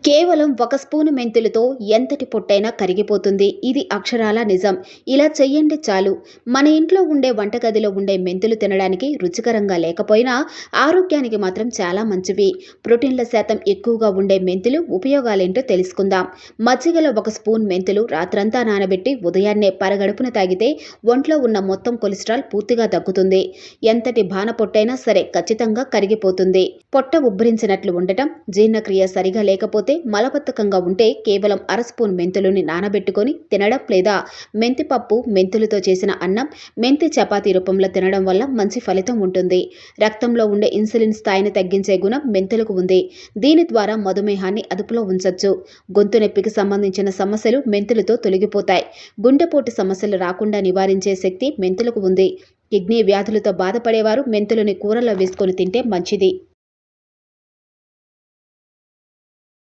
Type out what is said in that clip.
కేవలం ఒక స్పూను మెంతులతో ఎంతటి పొట్టైనా కరిగిపోతుంది. ఇది అక్షరాల నిజం. ఇలా చెయ్యండి చాలు. మన ఇంట్లో ఉండే వంటగదిలో ఉండే మెంతులు తినడానికి రుచికరంగా లేకపోయినా ఆరోగ్యానికి మాత్రం చాలా మంచివి. ప్రోటీన్ల శాతం ఎక్కువగా ఉండే మెంతులు ఉపయోగాలేంటో తెలుసుకుందాం. మజ్జిగలో ఒక స్పూన్ మెంతులు రాత్రంతా నానబెట్టి ఉదయాన్నే పరగడుపున తాగితే ఒంట్లో ఉన్న మొత్తం కొలెస్ట్రాల్ పూర్తిగా తగ్గుతుంది. ఎంతటి బాన పొట్టైనా సరే ఖచ్చితంగా కరిగిపోతుంది. పొట్ట ఉబ్బరించినట్లు ఉండటం, జీర్ణక్రియ సరిగా లేకపోతే, మలబద్ధకంగా ఉంటే కేవలం అర స్పూన్ మెంతులని నానబెట్టుకొని తినడం లేదా మెంతిపప్పు, మెంతులతో చేసిన అన్నం, మెంతి చపాతీ రూపంలో తినడం వల్ల మంచి ఫలితం ఉంటుంది. రక్తంలో ఉండే ఇన్సులిన్ స్థాయిని తగ్గించే గుణం మెంతులకు ఉంది. దీని ద్వారా మధుమేహాన్ని అదుపులో ఉంచొచ్చు. గొంతు నొప్పికి సంబంధించిన సమస్యలు మెంతులతో తొలగిపోతాయి. గుండెపోటు సమస్యలు రాకుండా నివారించే శక్తి మెంతులకు ఉంది. కిడ్నీ వ్యాధులతో బాధపడేవారు మెంతులని కూరల్లో వేసుకొని తింటే మంచిది.